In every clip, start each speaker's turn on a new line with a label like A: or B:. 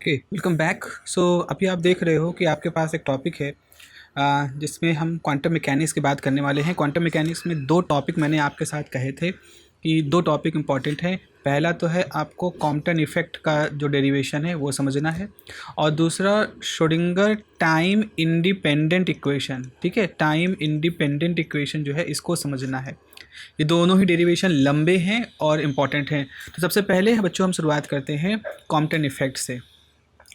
A: Okay, welcome back. सो अभी आप देख रहे हो कि आपके पास एक टॉपिक है जिसमें हम क्वांटम मैकेनिक्स की बात करने वाले हैं। क्वांटम मैकेनिक्स में दो टॉपिक मैंने आपके साथ कहे थे कि दो टॉपिक इंपॉर्टेंट हैं। पहला तो है आपको कॉम्पटन इफ़ेक्ट का जो डेरिवेशन है वो समझना है, और दूसरा श्रोडिंगर टाइम इंडिपेंडेंट इक्वेशन। ठीक है, टाइम इंडिपेंडेंट इक्वेशन जो है इसको समझना है। ये दोनों ही डेरिवेशन लंबे हैं और इम्पॉर्टेंट हैं। तो सबसे पहले बच्चों हम शुरुआत करते हैं कॉम्पटन इफ़ेक्ट से।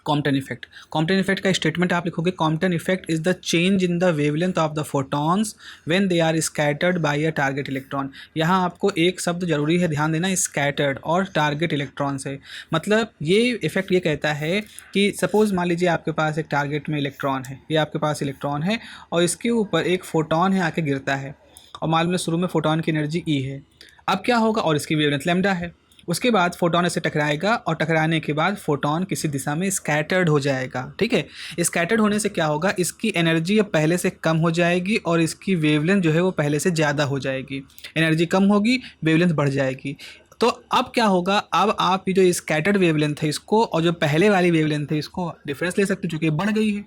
A: कॉम्पटन इफेक्ट का स्टेटमेंट आप लिखोगे, Compton effect is the change in the wavelength of the photons when they are scattered by a target electron. यहाँ आपको एक शब्द जरूरी है ध्यान देना, स्कैटर्ड और टारगेट इलेक्ट्रॉन से। मतलब ये इफेक्ट ये कहता है कि सपोज मान लीजिए आपके पास एक टारगेट में इलेक्ट्रॉन है, ये आपके पास इलेक्ट्रॉन है और इसके ऊपर एक फोटॉन है आके गिरता है, और मालूम है शुरू में फोटॉन की एनर्जी ई है। अब क्या होगा, और इसकी वेवलेंथ लैम्डा है। उसके बाद फोटोन ऐसे टकराएगा और टकराने के बाद फोटोन किसी दिशा में स्कैटर्ड हो जाएगा। ठीक है, स्कैटर्ड होने से क्या होगा, इसकी एनर्जी अब पहले से कम हो जाएगी और इसकी वेवलेंथ जो है वो पहले से ज़्यादा हो जाएगी। एनर्जी कम होगी, वेवलेंथ बढ़ जाएगी। तो अब क्या होगा, अब आप ये जो स्कैटर्ड वेवलेंथ है इसको और जो पहले वाली वेवलेंथ है इसको डिफरेंस ले सकते हो, चूँकि बढ़ गई है।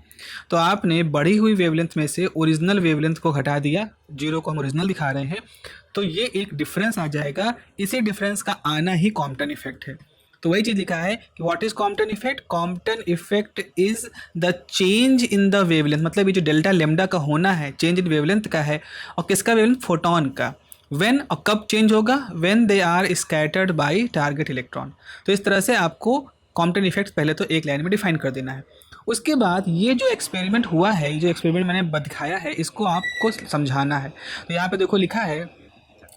A: तो आपने बढ़ी हुई वेवलेंथ में से ओरिजिनल वेवलेंथ को घटा दिया, जीरो को हम ओरिजिनल दिखा रहे हैं, तो ये एक डिफरेंस आ जाएगा। इसी डिफरेंस का आना ही कॉम्पटन इफेक्ट है। तो वही चीज़ लिखा है कि what is Compton effect. Compton effect is the change in the wavelength, मतलब ये जो डेल्टा लेमडा का होना है चेंज इन वेवलेंथ का है, और किसका वेवलेंथ, फोटोन का। व्हेन, और कब चेंज होगा, when they are scattered by target electron. तो इस तरह से आपको कॉम्पटन इफेक्ट पहले तो एक लाइन में डिफाइन कर देना है। उसके बाद ये जो एक्सपेरिमेंट हुआ है, ये जो एक्सपेरिमेंट मैंने दिखाया है, इसको आपको समझाना है। तो यहाँ पे देखो लिखा है,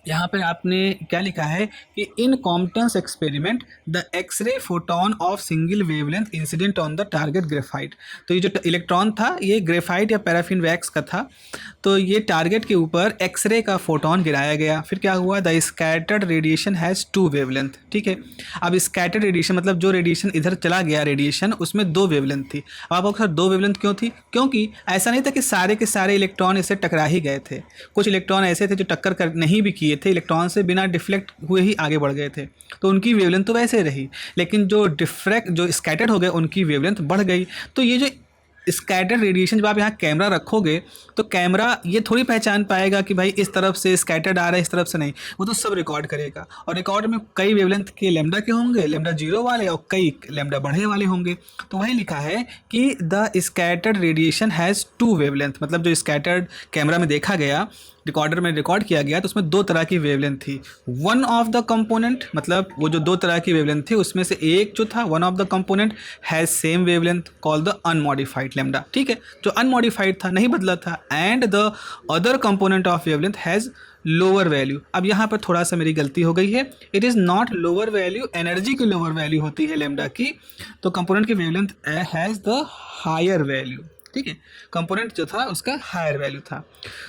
A: यहाँ पे आपने क्या लिखा है कि in Compton's experiment the X-ray photon of single wavelength incident on the target graphite. तो ये जो इलेक्ट्रॉन था ये ग्रेफाइट या पैराफिन वैक्स का था। तो ये टारगेट के ऊपर एक्सरे का फोटोन गिराया गया। फिर क्या हुआ, the scattered radiation has two wavelength. ठीक है, अब स्कैटर्ड रेडिएशन मतलब जो रेडिएशन इधर चला गया रेडिएशन, उसमें दो वेवलेंथ थी। अब आपको सर दो वेवलेंथ क्यों थी, क्योंकि ऐसा नहीं था कि सारे के सारे इलेक्ट्रॉन इससे टकरा ही गए थे। कुछ इलेक्ट्रॉन ऐसे थे जो टक्कर कर नहीं भी किए थे, इलेक्ट्रॉन से बिना डिफ्लेक्ट हुए ही आगे बढ़ गए थे, तो उनकी वेवलेंथ तो वैसे रही। लेकिन जो स्कैटर्ड हो गए उनकी वेवलेंथ बढ़ गई। तो ये जो स्कैटर्ड रेडिएशन, जब आप यहाँ कैमरा रखोगे तो कैमरा ये थोड़ी पहचान पाएगा कि भाई इस तरफ से स्कैटर्ड आ रहा है इस तरफ से नहीं, वो तो सब रिकॉर्ड करेगा। और रिकॉर्ड में कई वेवलेंथ के लैम्डा के होंगे, लैम्डा जीरो वाले और कई लैम्डा बढ़े वाले होंगे। तो वही लिखा है कि the scattered radiation has two wavelength, मतलब जो स्कैटर्ड कैमरा में देखा गया, रिकॉर्डर में रिकॉर्ड किया गया, तो उसमें दो तरह की वेवलेंथ थी। वन ऑफ द कंपोनेंट, मतलब वो जो दो तरह की वेवलेंथ थी उसमें से एक जो था, one of the component has same wavelength called the unmodified lambda. ठीक है, जो अनमॉडिफाइड था, नहीं बदला था, and the other component of wavelength has lower value. अब यहाँ पर थोड़ा सा मेरी गलती हो गई है, it is not lower value, energy की लोअर वैल्यू होती है लैम्डा की, तो कंपोनेंट की wavelength has the higher value. ठीक है, कंपोनेंट जो था उसका हायर वैल्यू था।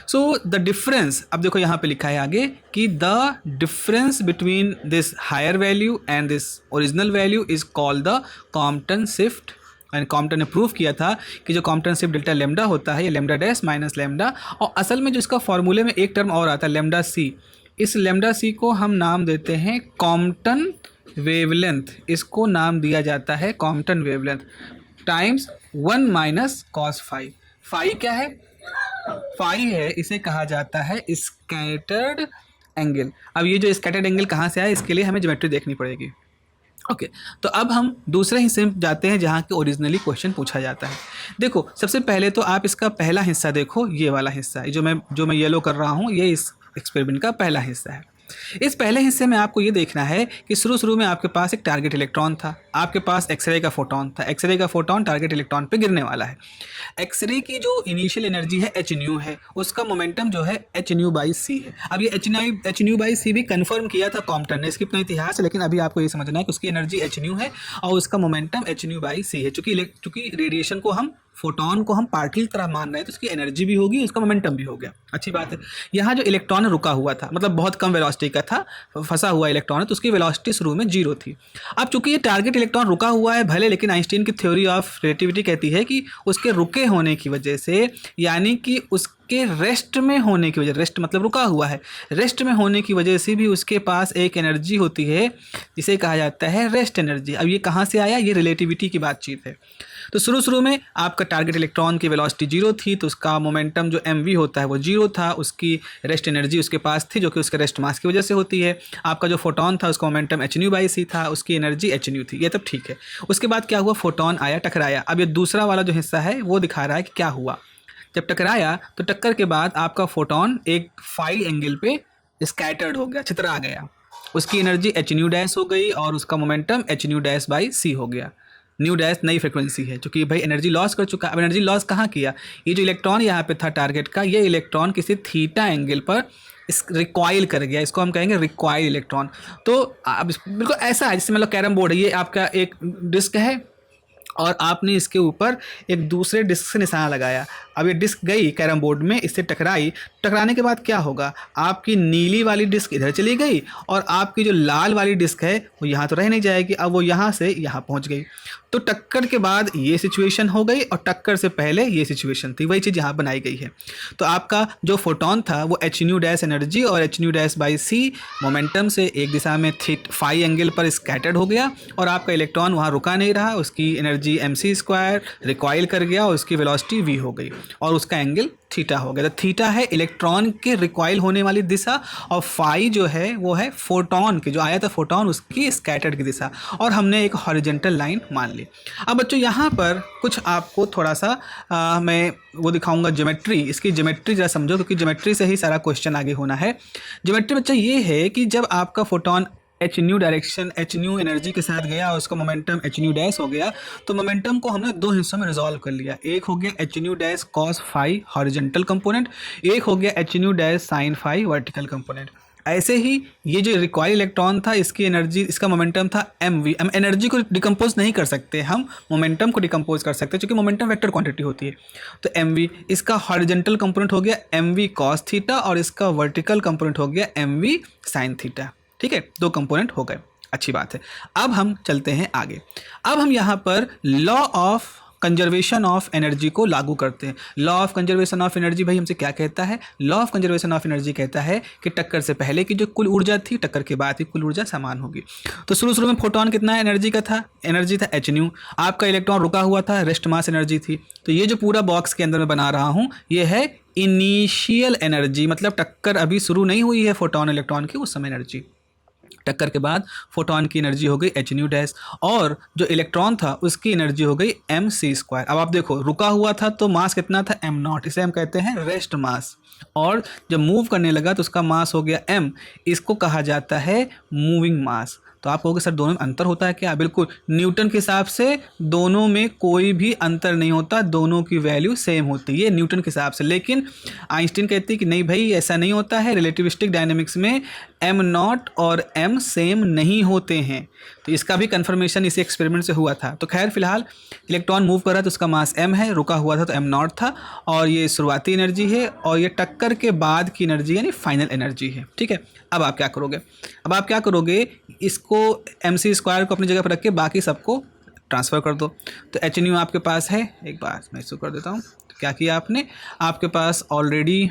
A: सो द डिफरेंस, अब देखो यहाँ पे लिखा है आगे कि the difference between this higher value and this original value is called the Compton shift. And Compton ने प्रूव किया था कि जो कॉम्पटन शिफ्ट डेल्टा लेमडा होता है, ये लेमडा डैश माइनस लेमडा, और असल में जो इसका फॉर्मूले में एक टर्म और आता है लेमडा सी, इस लेमडा सी को हम नाम देते हैं कॉम्पटन वेवलेंथ। इसको नाम दिया जाता है Compton wavelength times 1 minus cos phi. Phi क्या है, फाई है, इसे कहा जाता है स्कैटर्ड एंगल। अब ये जो स्कैटर्ड एंगल कहाँ से आया, इसके लिए हमें ज्योमेट्री देखनी पड़ेगी। ओके, तो अब हम दूसरे हिस्से में जाते हैं जहाँ के ओरिजिनली क्वेश्चन पूछा जाता है। देखो सबसे पहले तो आप इसका पहला हिस्सा देखो, ये वाला हिस्सा जो मैं येलो कर रहा हूँ, ये इस एक्सपेरिमेंट का पहला हिस्सा है। इस पहले हिस्से में आपको ये देखना है कि शुरू में आपके पास एक टारगेट इलेक्ट्रॉन था, आपके पास एक्सरे का फोटोन था, एक्सरे का फोटोन टारगेट इलेक्ट्रॉन पे गिरने वाला है। एक्सरे की जो इनिशियल एनर्जी है एच न्यू है, उसका मोमेंटम जो है एच न्यू बाई सी है। अब ये एच न्यू बाई सी भी कंफर्म किया था कॉम्पटन ने, इसकी अपना इतिहास है, लेकिन अभी आपको ये समझना है कि उसकी एनर्जी एच न्यू है और उसका मोमेंटम एच न्यू बाई सी है। चूंकि रेडिएशन को हम, फोटोन को हम पार्टिकल की तरह मान रहे हैं, तो उसकी एनर्जी भी होगी, उसका मोमेंटम भी हो गया, अच्छी बात है। यहाँ जो इलेक्ट्रॉन रुका हुआ था, मतलब बहुत कम वेलोसिटी का था, फंसा हुआ इलेक्ट्रॉन है, तो उसकी वेलोसिटी शुरू में जीरो थी। अब चूंकि ये टारगेट इलेक्ट्रॉन रुका हुआ है भले, लेकिन आइंस्टीन की थ्योरी ऑफ रिलेटिविटी कहती है कि उसके रुके होने की वजह से, यानी कि के रेस्ट में होने की वजह, रेस्ट मतलब रुका हुआ है, रेस्ट में होने की वजह से भी उसके पास एक एनर्जी होती है जिसे कहा जाता है रेस्ट एनर्जी। अब ये कहाँ से आया, ये रिलेटिविटी की बातचीत है। तो शुरू में आपका टारगेट इलेक्ट्रॉन की वेलोसिटी 0 थी, तो उसका मोमेंटम जो mv होता है वो 0 था, उसकी रेस्ट एनर्जी उसके पास थी जो कि उसके रेस्ट मास की वजह से होती है। आपका जो फोटोन था उसका मोमेंटम h/c था, उसकी एनर्जी h थी, ये तब ठीक है। उसके बाद क्या हुआ, फोटोन आया, टकराया। अब ये दूसरा वाला जो हिस्सा है वो दिखा रहा है कि क्या हुआ। जब टकराया तो टक्कर के बाद आपका फोटोन एक फाई एंगल पे स्कैटर्ड हो गया, छितरा गया, उसकी एनर्जी h हो गई और उसका मोमेंटम h/c हो गया। न्यू डैश नई फ्रिक्वेंसी है क्योंकि भाई एनर्जी लॉस कर चुका है। अब एनर्जी लॉस कहाँ किया, ये जो इलेक्ट्रॉन यहाँ पे था टारगेट का, ये इलेक्ट्रॉन किसी थीटा एंगल पर इस रिकॉइल कर गया, इसको हम कहेंगे रिकॉइल इलेक्ट्रॉन। तो अब बिल्कुल ऐसा है जैसे मतलब कैरम बोर्ड है, ये आपका एक डिस्क है और आपने इसके ऊपर एक दूसरे डिस्क से निशाना लगाया। अब ये डिस्क गई कैरम बोर्ड में, इससे टकराई, टकराने के बाद क्या होगा, आपकी नीली वाली डिस्क इधर चली गई और आपकी जो लाल वाली डिस्क है वो यहाँ तो रह नहीं जाएगी, अब वो यहाँ से यहाँ पहुँच गई। तो टक्कर के बाद ये सिचुएशन हो गई और टक्कर से पहले ये सिचुएशन थी, वही चीज़ यहाँ बनाई गई है। तो आपका जो फोटोन था वो h एनर्जी और h/c मोमेंटम से एक दिशा में फाई एंगल पर स्कैटर्ड हो गया और आपका इलेक्ट्रॉन वहाँ रुका नहीं रहा, उसकी एनर्जी mc² रिकॉइल कर गया और उसकी वेलोसिटी v हो गई और उसका एंगल थीटा हो गया। तो थीटा है इलेक्ट्रॉन के रिकॉइल होने वाली दिशा और फाई जो है वो है फोटोन की, जो आया था फोटोन उसकी स्कैटर्ड की दिशा, और हमने एक हॉरिजॉन्टल लाइन मान ली। अब बच्चों यहाँ पर कुछ आपको थोड़ा सा मैं वो दिखाऊंगा ज्योमेट्री, इसकी ज्योमेट्री जरा समझो क्योंकि ज्योमेट्री से ही सारा क्वेश्चन आगे होना है। ज्योमेट्री बच्चा ये है कि जब आपका फोटोन डायरेक्शन एनर्जी के साथ गया और उसका मोमेंटम h हो गया, तो मोमेंटम को हमने दो हिस्सों में रिजॉल्व कर लिया। एक हो गया h cos phi horizontal component, एक हो गया h sin phi vertical component. ऐसे ही ये जो रिकॉइल इलेक्ट्रॉन था इसकी एनर्जी, इसका मोमेंटम था mv। हम एनर्जी को डिकम्पोज नहीं कर सकते, हम मोमेंटम को डिकम्पोज कर सकते हैं क्योंकि मोमेंटम वेक्टर क्वांटिटी होती है। तो mv, इसका हॉरिजॉन्टल कंपोनेंट हो गया mv cos थीटा और इसका वर्टिकल कंपोनेंट हो गया mv sin थीटा। ठीक है, दो कंपोनेंट हो गए, अच्छी बात है। अब हम चलते हैं आगे। अब हम यहाँ पर law of conservation of energy को लागू करते हैं। Law of conservation of energy भाई हमसे क्या कहता है, law of conservation of energy कहता है कि टक्कर से पहले की जो कुल ऊर्जा थी टक्कर के बाद की कुल ऊर्जा समान होगी। तो शुरू में फोटोन कितना एनर्जी का था, एनर्जी था h, आपका इलेक्ट्रॉन रुका हुआ था, रेस्ट मास एनर्जी थी। तो ये जो पूरा बॉक्स के अंदर मैं बना रहा हूँ ये है इनिशियल एनर्जी, मतलब टक्कर अभी शुरू नहीं हुई है फोटोन इलेक्ट्रॉन की, उस समय एनर्जी। टक्कर के बाद फोटोन की एनर्जी हो गई h और जो इलेक्ट्रॉन था उसकी एनर्जी हो गई mc²। अब आप देखो रुका हुआ था तो मास कितना था m0, इसे हम कहते हैं रेस्ट मास, और जब मूव करने लगा तो उसका मास हो गया m, इसको कहा जाता है मूविंग मास। तो आप कहोगे सर दोनों में अंतर होता है क्या, बिल्कुल, न्यूटन के हिसाब से दोनों में कोई भी अंतर नहीं होता, दोनों की वैल्यू सेम होती है न्यूटन के हिसाब से। लेकिन आइंस्टीन कहती है कि नहीं भाई ऐसा नहीं होता है, रिलेटिविस्टिक डायनेमिक्स में m0 और m सेम नहीं होते हैं। तो इसका भी कंफर्मेशन इसी एक्सपेरिमेंट से हुआ था। तो खैर फिलहाल इलेक्ट्रॉन मूव कर रहा था तो उसका मास m है, रुका हुआ था तो m0 था, और ये शुरुआती एनर्जी है और ये टक्कर के बाद की एनर्जी यानी फाइनल एनर्जी है। ठीक है, अब आप क्या करोगे, अब आप क्या करोगे, इसको mc² को अपनी जगह पर रख के बाकी सबको ट्रांसफ़र कर दो। तो h आपके पास है, एक बार मैं इसको कर देता हूँ। तो क्या किया आपने, आपके पास ऑलरेडी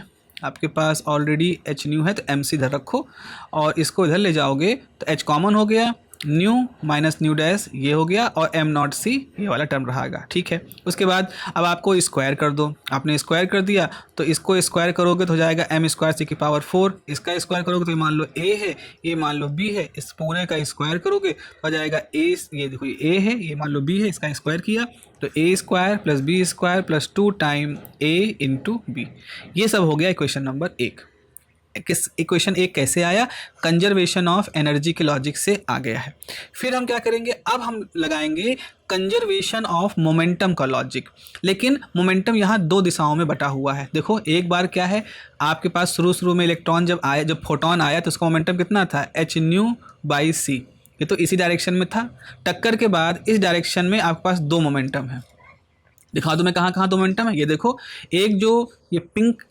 A: h है तो mc इधर रखो और इसको इधर ले जाओगे तो h कॉमन हो गया, न्यू माइनस न्यू डैश ये हो गया और m0c ये वाला टर्म रहेगा। ठीक है, उसके बाद अब आपको स्क्वायर कर दो, आपने स्क्वायर कर दिया तो इसको स्क्वायर करोगे तो हो जाएगा m²c⁴, इसका स्क्वायर करोगे तो ये मान लो a है, ये मान लो b है, इस पूरे का स्क्वायर करोगे तो हो जाएगा a, ये देखो ये a है, ये मान लो b है, इसका स्क्वायर किया तो a² + b² + 2 time a × b। ये सब हो गया इक्वेशन नंबर 1। इक्वेशन 1 कैसे आया, कंजर्वेशन ऑफ एनर्जी के लॉजिक से आ गया है। फिर हम क्या करेंगे, अब हम लगाएंगे कंजर्वेशन ऑफ मोमेंटम का लॉजिक। लेकिन मोमेंटम यहाँ दो दिशाओं में बटा हुआ है। देखो एक बार क्या है, आपके पास शुरू में इलेक्ट्रॉन जब फोटोन आया तो उसका मोमेंटम कितना था h/c, ये तो इसी डायरेक्शन में था। टक्कर के बाद इस डायरेक्शन में आपके पास दो मोमेंटम है। दिखा दो मैं कहाँ दो मोमेंटम है, ये देखो, एक जो ये पिंक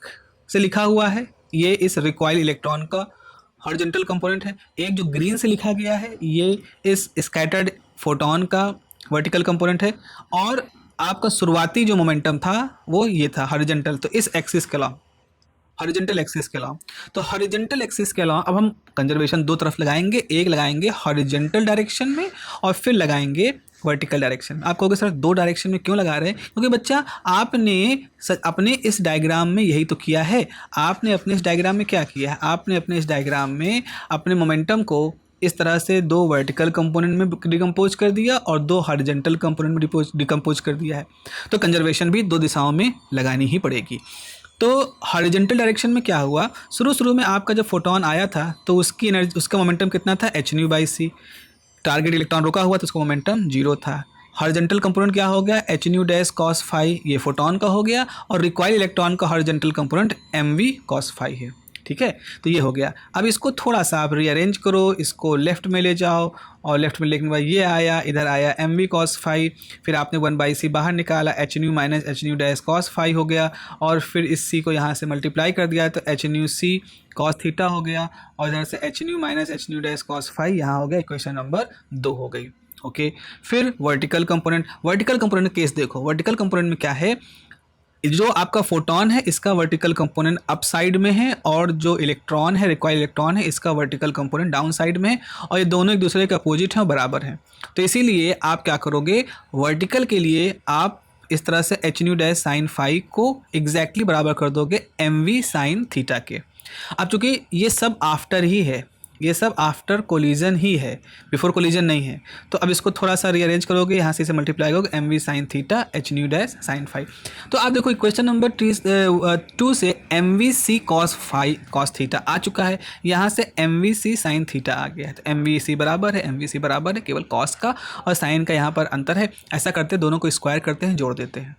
A: से लिखा हुआ है ये इस रिकॉइल इलेक्ट्रॉन का हॉरिजॉन्टल कंपोनेंट है, एक जो ग्रीन से लिखा गया है ये इस स्कैटर्ड फोटोन का वर्टिकल कंपोनेंट है, और आपका शुरुआती जो मोमेंटम था वो ये था हॉरिजॉन्टल। तो इस एक्सिस के अलॉन्ग हॉरिजॉन्टल एक्सिस के अलावा। तो हॉरिजॉन्टल एक्सिस के अलावा अब हम कंजर्वेशन दो तरफ लगाएंगे, एक लगाएंगे हॉरिजॉन्टल डायरेक्शन में और फिर लगाएंगे वर्टिकल डायरेक्शन में। आप कहोगे सर दो डायरेक्शन में क्यों लगा रहे हैं? क्योंकि बच्चा आपने अपने इस डायग्राम में यही तो किया है। आपने अपने इस डायग्राम में क्या किया है? आपने अपने इस डायग्राम में अपने मोमेंटम को इस तरह से दो वर्टिकल कंपोनेंट में डिकम्पोज कर दिया और दो हॉरिजॉन्टल कंपोनेंट में डिकम्पोज कर दिया है। तो कंजर्वेशन भी दो दिशाओं में लगानी ही पड़ेगी। तो हॉरिजॉन्टल डायरेक्शन में क्या हुआ, शुरू में आपका जब फोटोन आया था तो उसकी एनर्जी, उसका मोमेंटम कितना था? hν/c। टारगेट इलेक्ट्रॉन रुका हुआ तो उसका मोमेंटम 0 था। हॉरिजॉन्टल कंपोनेंट क्या हो गया? hν cos phi, ये फोटोन का हो गया, और रिक्वायर्ड इलेक्ट्रॉन का horizontal component mv cos phi है। ठीक है, तो ये हो गया। अब इसको थोड़ा सा आप रीअरेंज करो, इसको लेफ्ट में ले जाओ, और लेफ्ट में लेने के बाद ये आया, इधर आया mv cos phi, फिर आपने 1/c बाहर निकाला, hν minus hν cos phi हो गया, और फिर इस c को यहाँ से मल्टीप्लाई कर दिया तो hνc cos थीटा हो गया, और इधर से hν minus hν cos phi यहाँ हो गया। इक्वेशन नंबर 2 हो गई। ओके, फिर वर्टिकल कंपोनेंट केस देखो। वर्टिकल कंपोनेंट में क्या है, जो आपका फोटोन है इसका वर्टिकल कंपोनेंट अप साइड में है, और जो इलेक्ट्रॉन है, रिक्वायर्ड इलेक्ट्रॉन है, इसका वर्टिकल कंपोनेंट डाउन साइड में है, और ये दोनों एक दूसरे के अपोजिट हैं और बराबर हैं। तो इसीलिए आप क्या करोगे, वर्टिकल के लिए आप इस तरह से hν sin phi को एग्जैक्टली बराबर कर दोगे mv sin थीटा के। अब चूँकि ये सब आफ्टर ही है, ये सब आफ्टर कोलिजन ही है, बिफोर कोलिजन नहीं है, तो अब इसको थोड़ा सा रीअरेंज करोगे, यहाँ से इसे मल्टीप्लाई करोगे mv sin theta hν sin phi। तो आप देखो क्वेश्चन नंबर 2 से mvc cos थीटा आ चुका है, यहाँ से mvc sin थीटा आ गया है। तो mvc बराबर है, केवल cos का और sin का यहाँ पर अंतर है। ऐसा करते दोनों को स्क्वायर करते हैं, जोड़ देते हैं।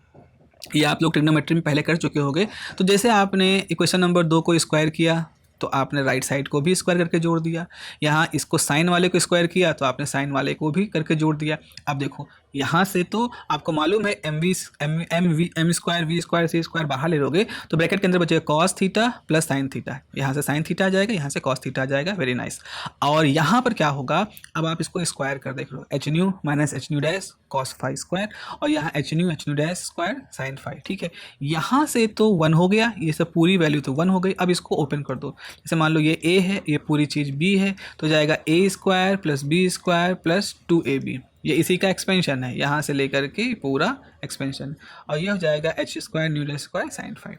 A: ये आप लोग ट्रिग्नोमेट्री में पहले कर चुके होंगे। तो जैसे आपने इक्वेशन नंबर 2 को स्क्वायर किया तो आपने राइट साइड को भी स्क्वायर करके जोड़ दिया, यहाँ इसको साइन वाले को स्क्वायर किया तो आपने साइन वाले को भी करके जोड़ दिया। अब देखो यहाँ से तो आपको मालूम है m square v square c square बाहर ले लोगे तो ब्रैकेट के अंदर बचेगा cos theta plus sine theta, यहाँ से साइन थीटा आ जाएगा, यहाँ से कॉस थीटा आ जाएगा। Very nice. और यहाँ पर क्या होगा, अब आप इसको स्क्वायर कर देख लो, H nu minus H nu dash cos five square, और यहाँ H nu dash square sine five. ठीक है, यहाँ से तो 1 हो गया, ये सब पूरी वैल्यू तो 1 हो गई। अब इसको ओपन कर दो, जैसे मान लो ये a है, ये पूरी चीज़ b है, तो जाएगा a square plus b square plus 2ab, ये इसी का एक्सपेंशन है, यहाँ से लेकर के पूरा एक्सपेंशन, और ये हो जाएगा H square new dash square sine five.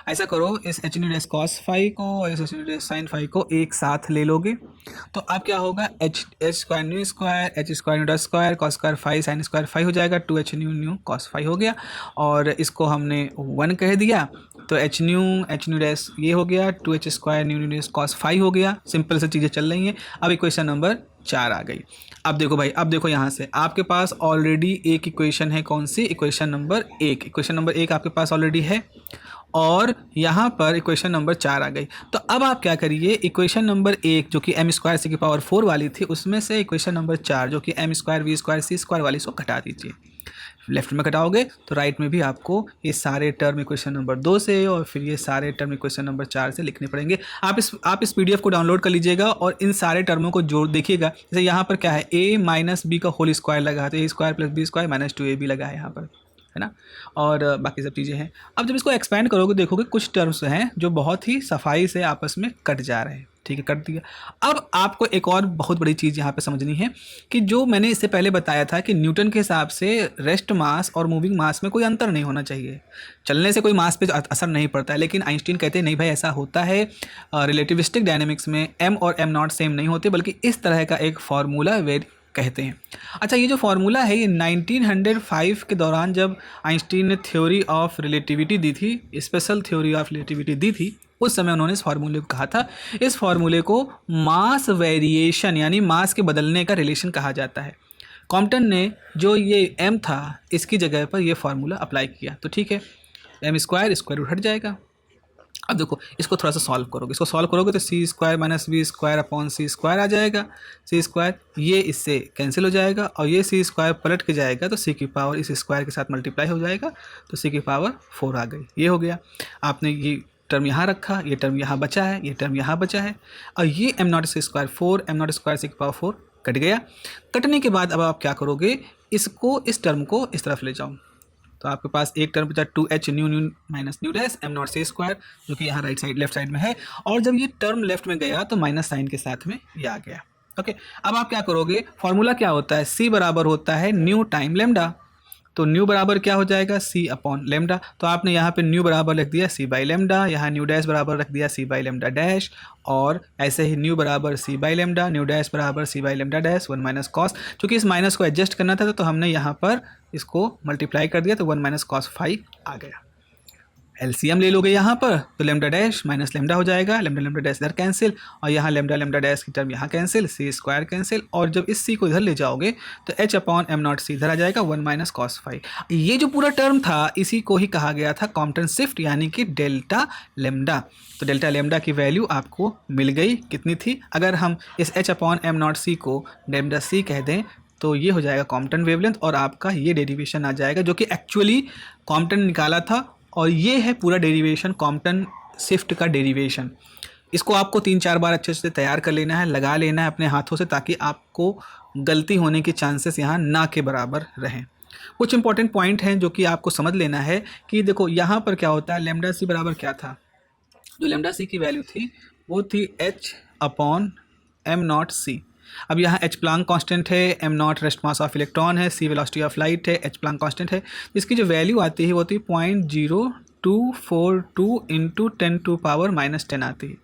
A: ऐसा करो, इस H nu dash cos five को और इस H nu dash sign five को एक साथ ले लोगे तो अब क्या होगा, H square new square H square new dash square cos square five sine square five हो जाएगा, 2h न्यू कॉस फाइव हो गया, और इसको हमने 1 कह दिया तो एच न्यू डैश ये हो गया, 2h square new dash cos five हो गया। सिंपल से चीज़ें चल रही हैं। अब इक्वेशन नंबर 4 आ गई। अब देखो भाई, अब देखो यहाँ से आपके पास ऑलरेडी एक इक्वेशन है, कौन सी, इक्वेशन नंबर 1। इक्वेशन नंबर 1 आपके पास ऑलरेडी है, और यहाँ पर इक्वेशन नंबर 4 आ गई। तो अब आप क्या करिए, इक्वेशन नंबर 1 जो कि m स्क्वायर सी की पावर 4 वाली थी, उसमें से इक्वेशन नंबर 4 जो कि m square v square c square वाली इसको घटा दीजिए। लेफ्ट में घटाओगे तो राइट में भी आपको ये सारे टर्म इक्वेशन नंबर 2 से और फिर ये सारे टर्म इक्वेशन नंबर 4 से लिखने पड़ेंगे। आप इस PDF को डाउनलोड कर लीजिएगा और इन सारे टर्मों को जोड़ देखिएगा। जैसे यहाँ पर क्या है, a माइनस बी का होल स्क्वायर लगा है, तो a square plus b square minus 2ab लगा है यहाँ पर, है ना, और बाकी सब चीज़ें हैं। अब जब इसको एक्सपेंड करोगे देखोगे कुछ टर्म्स हैं जो बहुत ही सफाई से आपस में कट जा रहे हैं। ठीक है, कर दिया। अब आपको एक और बहुत बड़ी चीज़ यहाँ पे समझनी है कि जो मैंने इससे पहले बताया था कि न्यूटन के हिसाब से रेस्ट मास और मूविंग मास में कोई अंतर नहीं होना चाहिए, चलने से कोई मास पे असर नहीं पड़ता है। लेकिन आइंस्टीन कहते हैं नहीं भाई, ऐसा होता है, रिलेटिविस्टिक डायनेमिक्स में m और m0 सेम नहीं होते, बल्कि इस तरह का एक फार्मूला वेद कहते हैं। अच्छा, ये जो फार्मूला है ये 1905 के दौरान जब आइंस्टीन ने थ्योरी ऑफ रिलेटिविटी दी थी, स्पेशल थ्योरी ऑफ रिलेटिविटी दी थी, उस समय उन्होंने इस फार्मूले को कहा था। इस फार्मूले को मास वेरिएशन यानी मास के बदलने का रिलेशन कहा जाता है। कॉम्पटन ने जो ये m था इसकी जगह पर ये फार्मूला अप्लाई किया, तो ठीक है, m स्क्वायर स्क्वायर रूट हट जाएगा। अब देखो इसको थोड़ा सा सॉल्व करोगे, इसको सॉल्व करोगे तो C square minus B square upon C square आ जाएगा। सी स्क्वायर ये इससे कैंसिल हो जाएगा, और ये सी स्क्वायर पलट के जाएगा तो सी की पावर इस स्क्वायर के साथ मल्टीप्लाई हो जाएगा, तो सी की पावर 4 आ गई। ये हो गया। आपने ये टर्म यहाँ रखा, ये टर्म यहाँ बचा है, ये टर्म यहाँ बचा है, और ये m0 से स्क्वायर 4 m0 स्क्वायर सी की पावर 4 कट गया। कटने के बाद अब आप क्या करोगे, इसको इस टर्म को इस तरफ ले जाओ, तो आपके पास एक टर्म बचा 2h nu nu minus nu dash m naught c square, जो कि यहाँ राइट साइड लेफ्ट साइड में है, और जब ये टर्म लेफ्ट में गया तो माइनस साइन के साथ में ये आ गया। ओके, अब आप क्या करोगे, फॉर्मूला क्या होता है, c बराबर होता है न्यू टाइम लेमडा। तो न्यू बराबर क्या हो जाएगा, c अपॉन लेमडा। तो आपने यहाँ पे न्यू बराबर रख दिया c बाई लेमडा, यहाँ न्यू डैश बराबर रख दिया c बाई लेमडा डैश, और ऐसे ही न्यू बराबर c by lambda, new dash बराबर c by lambda dash 1 minus cos. चूँकि इस माइनस को एडजस्ट करना था तो हमने यहाँ पर इसको मल्टीप्लाई कर दिया, तो 1 माइनस कॉस 5 आ गया। एलसीएम ले लोगे यहाँ पर तो लेमडा डैश माइनस लेमडा हो जाएगा, लेमडा लेमडा डैश इधर कैंसिल, और यहाँ लेमडा लेमडा डैश की टर्म यहाँ कैंसिल, सी स्क्वायर कैंसिल, और जब इस सी को इधर ले जाओगे तो एच अपॉन एम नॉट सी इधर आ जाएगा 1 माइनस कॉस 5। ये जो पूरा टर्म था इसी को ही कहा गया था कॉम्पटन शिफ्ट, यानी कि डेल्टा लेमडा। तो डेल्टा लेमडा की वैल्यू आपको मिल गई, कितनी थी, अगर हम इस एच अपॉन एम नॉट सी को लेमडा सी कह दें तो ये हो जाएगा कॉम्पटन वेवलेंथ, और आपका ये डेरिवेशन आ जाएगा जो कि एक्चुअली कॉम्पटन निकाला था, और ये है पूरा डेरिवेशन कॉम्पटन शिफ्ट का डेरिवेशन। इसको आपको 3-4 बार अच्छे से तैयार कर लेना है, लगा लेना है अपने हाथों से, ताकि आपको गलती होने के चांसेस यहाँ ना के बराबर रहें। कुछ इंपॉर्टेंट पॉइंट हैं जो कि आपको समझ लेना है कि देखो यहाँ पर क्या होता है, लेमडा सी बराबर क्या था, जो लेमडा सी की वैल्यू थी वो थी एच अपॉन एम नॉट सी। अब यहाँ एच प्लांक कांस्टेंट है, am not rest mass of electron है, सी वेलोसिटी ऑफ लाइट है, एच प्लांक कांस्टेंट है, जिसकी जो वैल्यू आती है वो होती है 0.0242 इंटू 10⁻⁻10 आती है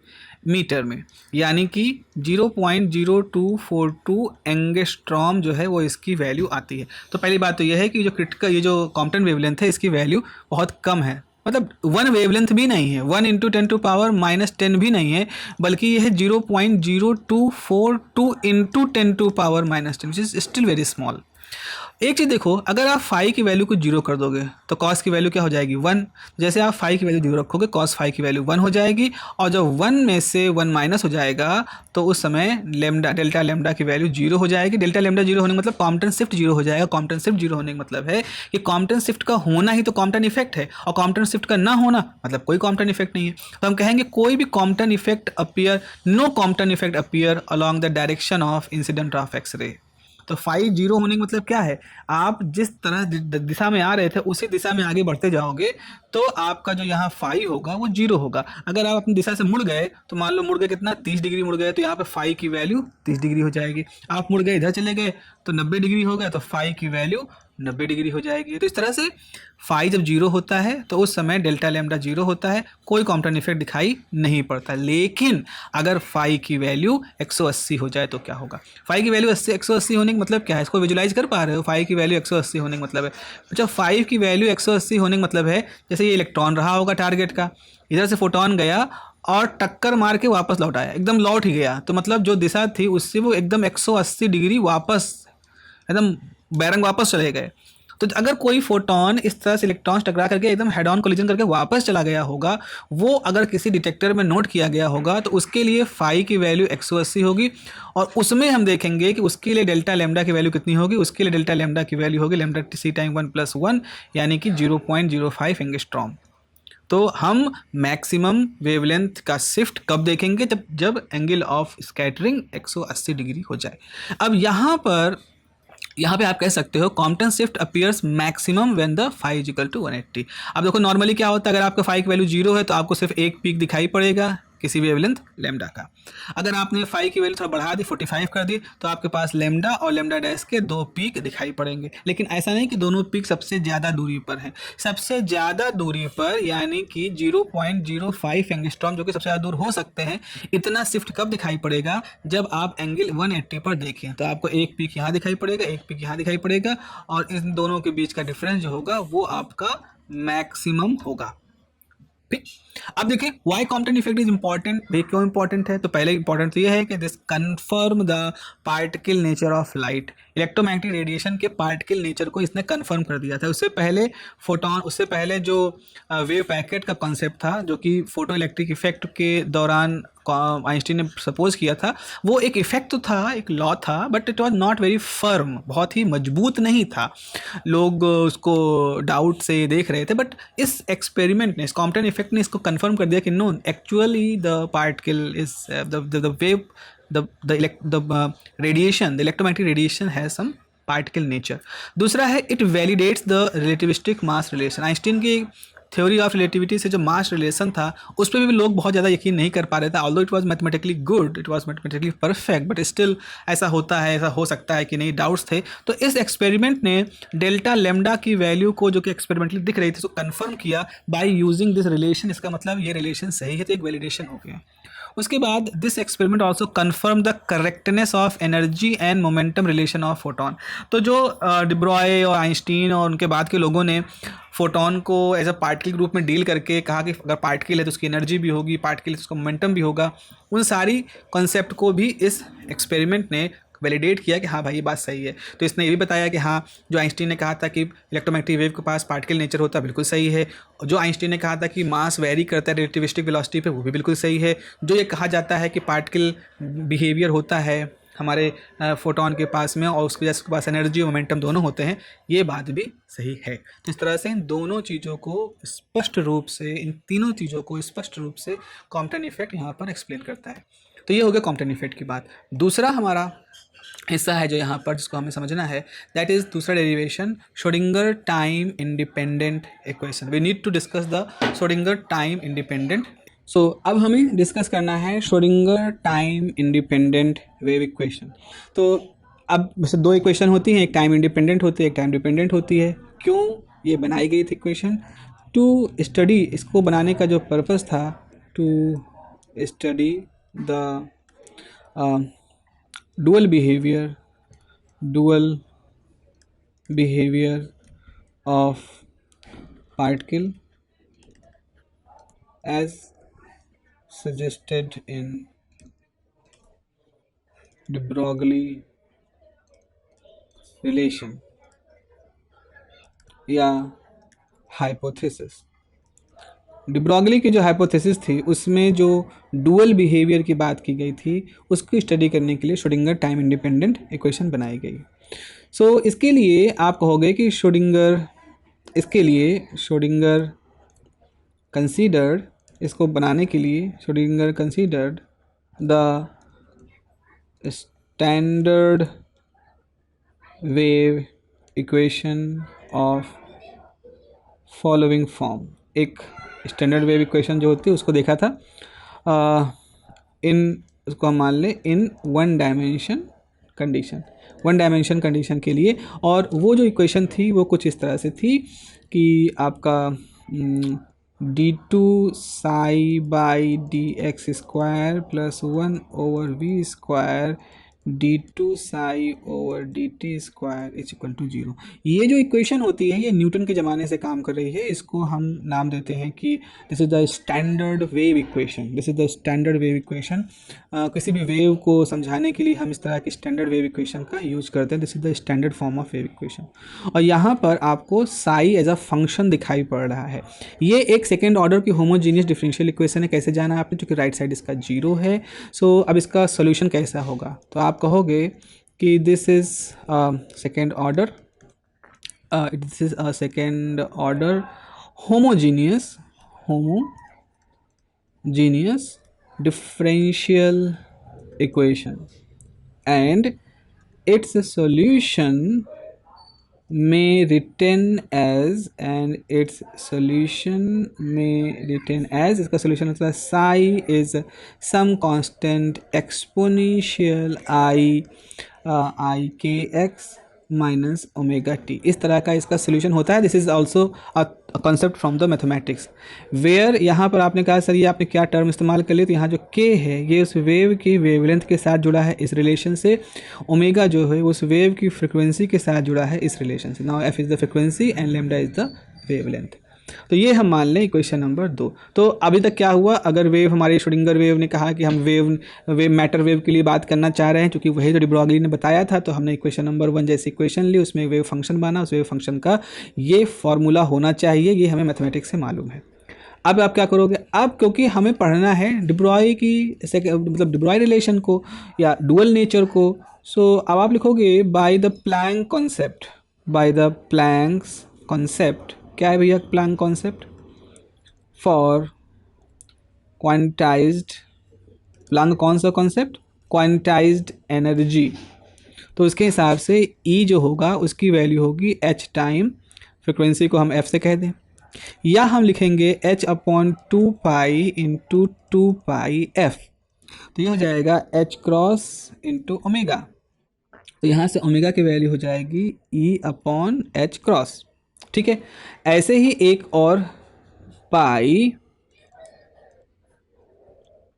A: मीटर में, यानी कि 0.0242 एंगस्ट्रॉम जो है वो इसकी वैल्यू आती है। तो पहली बात तो यह है कि जो क्रिटिकल ये जो कॉम्पटन वेवलेंथ है इसकी वैल्यू बहुत कम है, मतलब 1 वेवलेंथ भी नहीं है, 1 इंटू 10⁻⁻10 भी नहीं है, बल्कि ये है 0.0242 into 10⁻⁻10, which is still very small. एक चीज़ देखो, अगर आप फाई की वैल्यू को जीरो कर दोगे तो कॉस की वैल्यू क्या हो जाएगी 1, जैसे आप फाई की वैल्यू जीरो रखोगे कॉस फाई की वैल्यू 1 हो जाएगी, और जब 1 में से 1 माइनस हो जाएगा तो उस समय लेमडा डेल्टा लेमडा की वैल्यू जीरो हो जाएगी। डेल्टा लेमडा जीरो होने का मतलब कॉम्पटन शिफ्ट जीरो हो जाएगा। कॉम्पटन शिफ्ट जीरो होने का मतलब है कि कॉम्पटन शिफ्ट का होना ही तो कॉम्पटन इफेक्ट है, और कॉम्पटन शिफ्ट का ना होना मतलब कोई कॉम्पटन इफेक्ट नहीं है। तो हम कहेंगे कोई भी Compton effect appear, no Compton effect appear along the direction of incident of X-ray. तो फाई जीरो होने का मतलब क्या है, आप जिस तरह दिशा में आ रहे थे उसी दिशा में आगे बढ़ते जाओगे तो आपका जो यहाँ फाई होगा वो जीरो होगा। अगर आप अपनी दिशा से मुड़ गए तो मान लो मुड़ गए कितना 30 डिग्री मुड़ गए, तो यहाँ पे फाई की वैल्यू 30 डिग्री हो जाएगी। आप मुड़ गए इधर चले गए तो 90 डिग्री हो गया, तो फाई की वैल्यू 90 डिग्री हो जाएगी। तो इस तरह से फाई जब जीरो होता है तो उस समय डेल्टा लेमडा जीरो होता है, कोई कॉम्पटन इफेक्ट दिखाई नहीं पड़ता। लेकिन अगर फाई की वैल्यू 180 हो जाए तो क्या होगा, फाई की वैल्यू 180 होने का मतलब क्या है, इसको विजुलाइज कर पा रहे हो, फाई की वैल्यू 180 होने का मतलब है, जब फाई की वैल्यू 180 होने का मतलब है जैसे ये इलेक्ट्रॉन रहा होगा टारगेट का, इधर से फोटोन गया और टक्कर मार के वापस लौट आया, एकदम लौट ही गया, तो मतलब जो दिशा थी उससे वो एकदम 180 डिग्री वापस एकदम बैरंग वापस चले गए। तो अगर कोई फोटोन इस तरह से इलेक्ट्रॉन टकरा करके एकदम हेड ऑन कोलिजन करके वापस चला गया होगा, वो अगर किसी डिटेक्टर में नोट किया गया होगा तो उसके लिए फाई की वैल्यू 180 होगी, और उसमें हम देखेंगे कि उसके लिए डेल्टा लेमडा की वैल्यू कितनी होगी। उसके लिए डेल्टा लेमडा की वैल्यू होगी लेमडा सी टाइम 1+1 यानी कि 0.05 एंगस्ट्रॉम। तो हम मैक्सिमम वेवलेंथ का शिफ्ट कब देखेंगे, जब एंगल ऑफ स्कैटरिंग 180 डिग्री हो जाए। अब यहाँ पे आप कह सकते हो Compton shift appears maximum when the phi is equal to 180। अब देखो नॉर्मली क्या होता है, अगर आपका फाई की वैल्यू जीरो है तो आपको सिर्फ एक पीक दिखाई पड़ेगा किसी वेवलेंथ लेमडा का। अगर आपने फाई की वैल्यू थोड़ा बढ़ा दी 45 कर दी तो आपके पास लेमडा और लेमडा डैश के 2 पीक दिखाई पड़ेंगे। लेकिन ऐसा नहीं कि दोनों पीक सबसे ज़्यादा दूरी पर हैं, सबसे ज़्यादा दूरी पर यानी कि 0.05 एंगस्ट्रॉम जो कि सबसे ज़्यादा दूर हो सकते हैं, इतना शिफ्ट कब दिखाई पड़ेगा, जब आप एंगल 180 पर देखें तो आपको एक पीक यहाँ दिखाई पड़ेगा, एक पीक यहाँ दिखाई पड़ेगा, और इन दोनों के बीच का डिफरेंस जो होगा वो आपका मैक्सिमम होगा। ठीक, अब देखिए why Compton effect is important, भाई क्यों इंपॉर्टेंट है, तो पहले इंपॉर्टेंट तो ये है कि this confirm the particle nature of light. Electromagnetic radiation के पार्टिकल नेचर को इसने कन्फर्म कर दिया था। उससे पहले फोटोन, उससे पहले जो वेव पैकेट का कॉन्सेप्ट था जो कि फोटो इलेक्ट्रिक इफेक्ट के दौरान आइंस्टीन ने सपोज किया था, वो एक इफेक्ट तो था, एक लॉ था, but it was not very firm, बहुत ही मजबूत नहीं था, लोग उसको डाउट से देख रहे थे। बट इस एक्सपेरिमेंट ने, इस कॉम्पटन इफेक्ट ने इसको कंफर्म कर दिया कि no, actually the particle is the wave, the radiation, the electromagnetic radiation has some particle nature. दूसरा है it validates the relativistic mass relation. Einstein की थ्योरी ऑफ रिलेटिविटी से जो मास रिलेशन था उस पर भी लोग बहुत ज़्यादा यकीन नहीं कर पा रहे थे। Although it was mathematically good, it was mathematically perfect, but still ऐसा होता है, ऐसा हो सकता है कि नहीं, डाउट्स थे। तो इस एक्सपेरिमेंट ने डेल्टा लेमडा की वैल्यू को जो कि एक्सपेरिमेंटली दिख रही थी उसको कंफर्म किया बाय यूजिंग दिस रिलेशन। इसका मतलब ये रिलेशन सही है, तो एक वैलिडेशन हो गया। उसके बाद this experiment also confirm the correctness of energy and momentum relation of photon. तो जो डिब्रॉय और आइंस्टीन और उनके बाद के लोगों ने फोटोन को एज अ पार्टिकल के रूप में डील करके कहा कि अगर पार्टिकल है तो उसकी एनर्जी भी होगी, पार्टिकल है तो उसका मोमेंटम भी होगा, उन सारी कॉन्सेप्ट को भी इस एक्सपेरिमेंट ने वैलिडेट किया कि हाँ भाई ये बात सही है। तो इसने ये भी बताया कि हाँ जो आइंस्टीन ने कहा था कि इलेक्ट्रोमैग्नेटिक वेव के पास पार्टिकल नेचर होता है बिल्कुल सही है। जो आइंस्टीन ने कहा था कि मास वेरी करता है रिलेटिविस्टिक वेलोसिटी पे, वो भी बिल्कुल सही है। जो ये कहा जाता है कि पार्टिकल बिहेवियर होता है हमारे फोटोन के पास में और उसकी वजह से उसके पास एनर्जी और मोमेंटम दोनों होते हैं, ये बात भी सही है। तो इस तरह से इन दोनों चीज़ों को स्पष्ट रूप से, इन तीनों चीज़ों को स्पष्ट रूप से कॉम्पटन इफेक्ट यहाँ पर एक्सप्लेन करता है। तो ये हो गया कॉम्पटन इफेक्ट की बात। दूसरा हमारा हिस्सा है जो यहाँ पर जिसको हमें समझना है, दैट इज़ दूसरा derivation, Schrodinger time independent equation. We need to discuss the Schrodinger time independent. So अब हमें डिस्कस करना है Schrodinger time independent wave equation. तो अब वैसे दो इक्वेशन होती हैं, एक टाइम इंडिपेंडेंट होती है, एक टाइम डिपेंडेंट होती है। क्यों ये बनाई गई थी इक्वेशन? टू स्टडी, इसको बनाने का जो पर्पस था, to study the dual behavior of particle as suggested in de Broglie relation या हाइपोथेसिस। de Broglie की जो हाइपोथेसिस थी उसमें जो डुअल बिहेवियर की बात की गई थी उसको स्टडी करने के लिए श्रोडिंगर टाइम इंडिपेंडेंट इक्वेशन बनाई गई। सो इसके लिए आप कहोगे कि श्रोडिंगर कंसीडर्ड, इसको बनाने के लिए Schrodinger considered the standard wave equation of following form. एक स्टैंडर्ड वेव इक्वेशन जो होती है उसको देखा था उसको हम मान लें इन वन डायमेंशन कंडीशन के लिए। और वो जो इक्वेशन थी वो कुछ इस तरह से थी कि आपका d2 psi by D x square plus 1/v² d2 psi over dt square is equal to 0। ये जो इक्वेशन होती है ये न्यूटन के ज़माने से काम कर रही है। इसको हम नाम देते हैं कि this is the standard wave equation. किसी भी वेव को समझाने के लिए हम इस तरह की स्टैंडर्ड वेव इक्वेशन का यूज करते हैं। This is the standard form of wave equation. और यहाँ पर आपको साई एज अ फंक्शन दिखाई पड़ रहा है। ये एक सेकेंड ऑर्डर की होमोजीनियस डिफरेंशियल इक्वेशन है। कैसे जाना आपने, क्योंकि राइट साइड इसका 0 है। सो अब इसका सोल्यूशन कैसा होगा, तो आप कहोगे कि this is second order homogeneous differential equation and its solution may written as इसका solution होता है psi is some constant exponential i kx minus omega t. इस तरह का इसका सोल्यूशन होता है। This is also a concept from the mathematics where यहाँ पर आपने कहा सर ये आपने क्या टर्म इस्तेमाल कर लिया, तो यहाँ जो k है ये उस वेव की वेवलेंथ के साथ जुड़ा है इस रिलेशन से। ओमेगा जो है उस वेव की फ्रिक्वेंसी के साथ जुड़ा है इस रिलेशन से। Now f is the frequency and lambda is the wavelength. तो ये हम मान लें इक्वेशन नंबर 2। तो अभी तक क्या हुआ, अगर वेव हमारी श्रोडिंगर वेव ने कहा कि हम मैटर वेव के लिए बात करना चाह रहे हैं, क्योंकि वही जो डी ब्रॉगली ने बताया था, तो हमने इक्वेशन नंबर 1 जैसी इक्वेशन ली, उसमें वेव फंक्शन बना, उस वेव फंक्शन का ये फॉर्मूला होना चाहिए, ये हमें मैथमेटिक्स से मालूम है। अब आप क्या करोगे, अब क्योंकि हमें पढ़ना है डिब्रॉय की मतलब डिब्रॉय रिलेशन को या डुअल नेचर को, सो अब आप लिखोगे बाय द प्लैंक कॉन्सेप्ट। क्या है भैया Planck concept? For quantized, Planck कौन सा कॉन्सेप्ट? क्वांटाइज्ड एनर्जी तो उसके हिसाब से ई जो होगा उसकी वैल्यू होगी एच टाइम, फ्रिक्वेंसी को हम एफ से कह दें, या हम लिखेंगे एच अपॉन 2 पाई इंटू 2 पाई एफ। तो ये हो जाएगा एच क्रॉस इंटू ओमेगा। तो यहाँ से ओमेगा की वैल्यू हो जाएगी ई अपॉन एच क्रॉस। ठीक है, ऐसे ही एक और पाई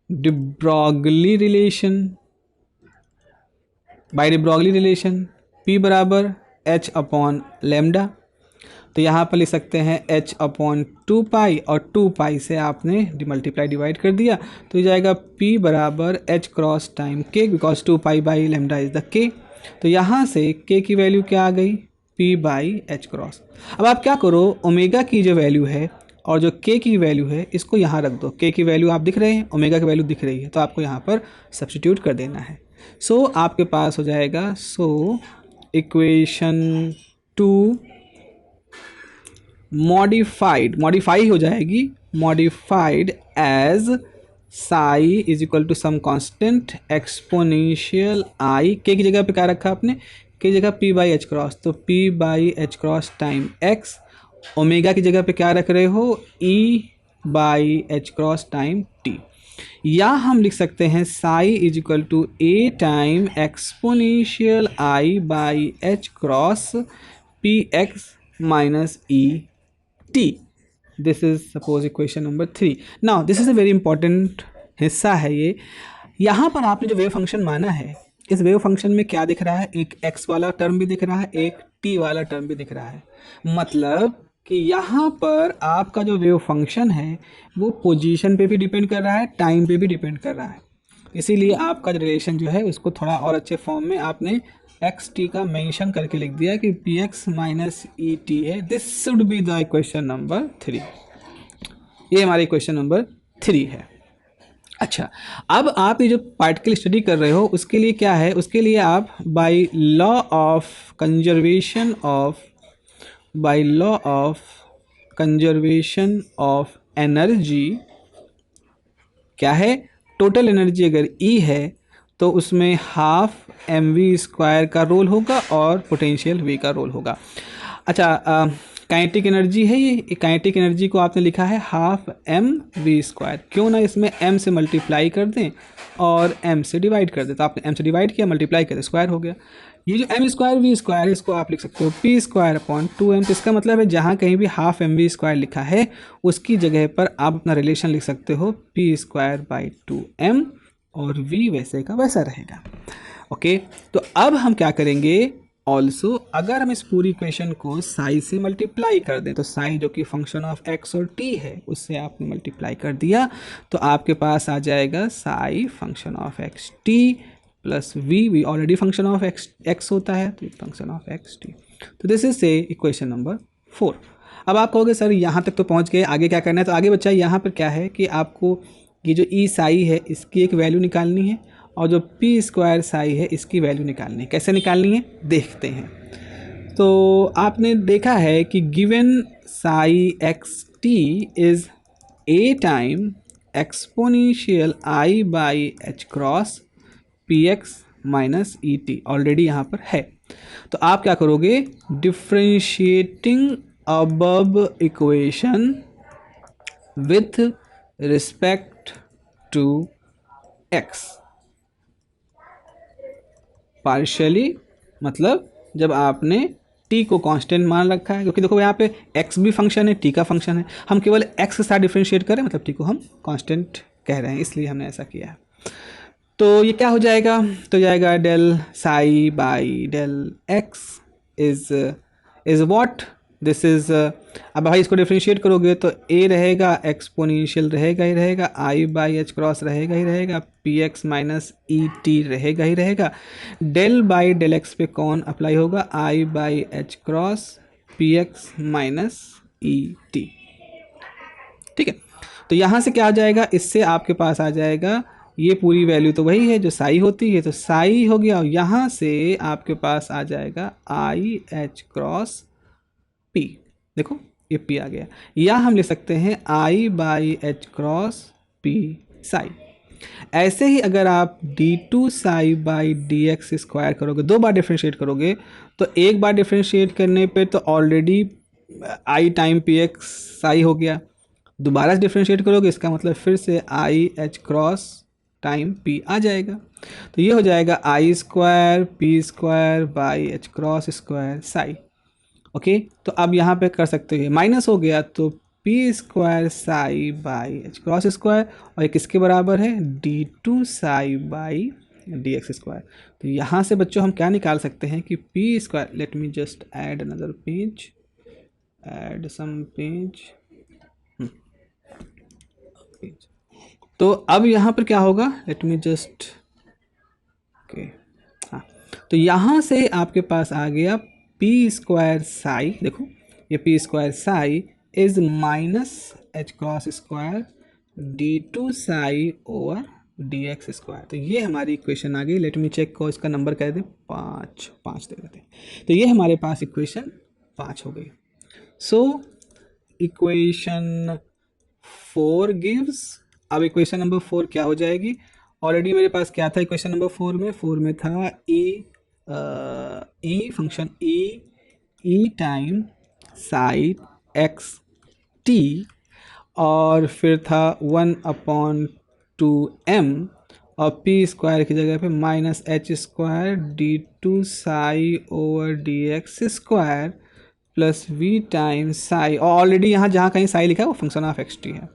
A: de Broglie relation, by de Broglie relation P बराबर H अपॉन लेमडा। तो यहाँ पर लिख सकते हैं H अपॉन 2 पाई, और 2 पाई से आपने मल्टीप्लाई डिवाइड कर दिया, तो ये जाएगा P बराबर H cross time K, because 2 pi by lambda is the K। तो यहाँ से K की वैल्यू क्या आ गई, P बाई H क्रॉस। अब आप क्या करो, ओमेगा की जो वैल्यू है और जो K की वैल्यू है इसको यहाँ रख दो। K की वैल्यू आप दिख रहे हैं, ओमेगा की वैल्यू दिख रही है, तो आपको यहाँ पर सब्स्टिट्यूट कर देना है। सो आपके पास हो जाएगा, सो इक्वेशन 2 मॉडिफाई हो जाएगी, modified as psi is equal to some constant exponential i. K की जगह पे क्या रखा आपने, के जगह पी बाई एच क्रॉस, तो P by H cross time X. Omega की जगह पे क्या रख रहे हो, E by H cross time T. या हम लिख सकते हैं psi is equal to A time exponential i by H cross P x minus E T. This is suppose equation number 3। Now this is a very important हिस्सा है ये। यहाँ पर आपने जो वेव फंक्शन माना है, इस वेव फंक्शन में क्या दिख रहा है, एक x वाला टर्म भी दिख रहा है, एक t वाला टर्म भी दिख रहा है। मतलब कि यहाँ पर आपका जो वेव फंक्शन है वो पोजीशन पे भी डिपेंड कर रहा है, टाइम पे भी डिपेंड कर रहा है। इसीलिए आपका जो रिलेशन जो है उसको थोड़ा और अच्छे फॉर्म में आपने एक्स टी का मेंशन करके लिख दिया कि पी एक्स माइनस ई टी है। This should be the equation number 3। ये हमारी इक्वेशन नंबर 3 है। अच्छा, अब आप ये जो पार्टिकल स्टडी कर रहे हो उसके लिए क्या है, उसके लिए आप by law of conservation of energy, क्या है, टोटल एनर्जी अगर E है तो उसमें हाफ एम वी स्क्वायर का रोल होगा और पोटेंशियल V का रोल होगा। अच्छा, काइनेटिक एनर्जी है ये काइनेटिक एनर्जी को आपने लिखा है हाफ एम वी स्क्वायर। क्यों ना इसमें m से मल्टीप्लाई कर दें और m से डिवाइड कर दें। तो आपने m से डिवाइड किया, मल्टीप्लाई किया, स्क्वायर हो गया। ये जो m स्क्वायर वी स्क्वायर, इसको आप लिख सकते हो p स्क्वायर अपॉन 2m। तो इसका मतलब है जहाँ कहीं भी हाफ एम वी स्क्वायर लिखा है उसकी जगह पर आप अपना रिलेशन लिख सकते हो p स्क्वायर बाई 2m, और v वैसे का वैसा रहेगा। ओके, तो अब हम क्या करेंगे, ऑल्सो अगर हम इस पूरी इक्वेशन को साई से मल्टीप्लाई कर दें, तो साई जो कि फंक्शन ऑफ एक्स और टी है उससे आपने मल्टीप्लाई कर दिया, तो आपके पास आ जाएगा psi function of x t plus v already function of x होता है, तो फंक्शन ऑफ एक्स टी। तो this is say equation number 4। अब आप कहोगे सर यहाँ तक तो पहुँच गए, आगे क्या करना है। तो आगे बच्चा यहाँ पर क्या है कि आपको ये जो ई साई है इसकी एक वैल्यू निकालनी है, और जो पी स्क्वायर साई है इसकी वैल्यू निकालनी है। कैसे निकालनी है देखते हैं। तो आपने देखा है कि given psi x t is a time exponential i by H cross P x minus E t, already यहाँ पर है। तो आप क्या करोगे, differentiating above equation with respect to x partially, मतलब जब आपने t को कांस्टेंट मान रखा है, क्योंकि देखो यहाँ पे x भी फंक्शन है, t का फंक्शन है, हम केवल x के साथ डिफ्रेंशिएट करें, मतलब t को हम कांस्टेंट कह रहे हैं, इसलिए हमने ऐसा किया है। तो ये क्या हो जाएगा, तो जाएगा del psi by del x is what, this is. अब भाई इसको डिफ्रेंशिएट करोगे तो a रहेगा, एक्सपोनेंशियल रहेगा ही रहेगा, i बाई एच क्रॉस रहेगा ही रहेगा, P x minus E T रहेगा ही रहेगा। डेल बाई डेल एक्स पे कौन अप्लाई होगा, i by H cross P x minus E T. ठीक है, तो यहाँ से क्या आ जाएगा, इससे आपके पास आ जाएगा ये पूरी वैल्यू तो वही है जो साई होती है, तो साई हो गया, और यहाँ से आपके पास आ जाएगा आई एच क्रॉस पी। देखो ये पी आ गया, या हम लिख सकते हैं i by H cross P psi. ऐसे ही अगर आप d2 psi by D x square करोगे, 2 बार डिफ्रेंशिएट करोगे, तो एक बार डिफ्रेंशिएट करने पे तो already i time P X psi हो गया, दोबारा डिफ्रेंशिएट करोगे इसका मतलब फिर से i H cross time P आ जाएगा। तो ये हो जाएगा i square P square by H cross square psi. Okay, तो अब यहाँ पे कर सकते हो, माइनस हो गया तो P square psi by H cross square, और ये किसके बराबर है, d2 psi by D x square. तो यहाँ से बच्चों हम क्या निकाल सकते हैं कि p square, let me just add another page, add some page. तो अब यहाँ पर क्या होगा, लेट मी जस्ट, ओके, हाँ, तो यहाँ से आपके पास आ गया पी स्क्वायर साई, देखो ये P square Sai is minus H cross square d2 psi over d x square. तो ये हमारी इक्वेशन आ गई। लेट मी चेक को इसका नंबर कह दें 5 दे देते हैं। तो ये हमारे पास इक्वेशन 5 हो गई। सो इक्वेशन 4 गिव्स, अब इक्वेशन नंबर 4 क्या हो जाएगी, ऑलरेडी मेरे पास क्या था इक्वेशन नंबर 4 में था ई फंक्शन ई टाइम साई एक्स टी, और फिर था 1/2m, और पी स्क्वायर की जगह पे minus H square d2 psi over d x square plus v time psi, और ऑलरेडी यहाँ जहाँ कहीं साई लिखा है वो फंक्शन ऑफ एक्स टी है।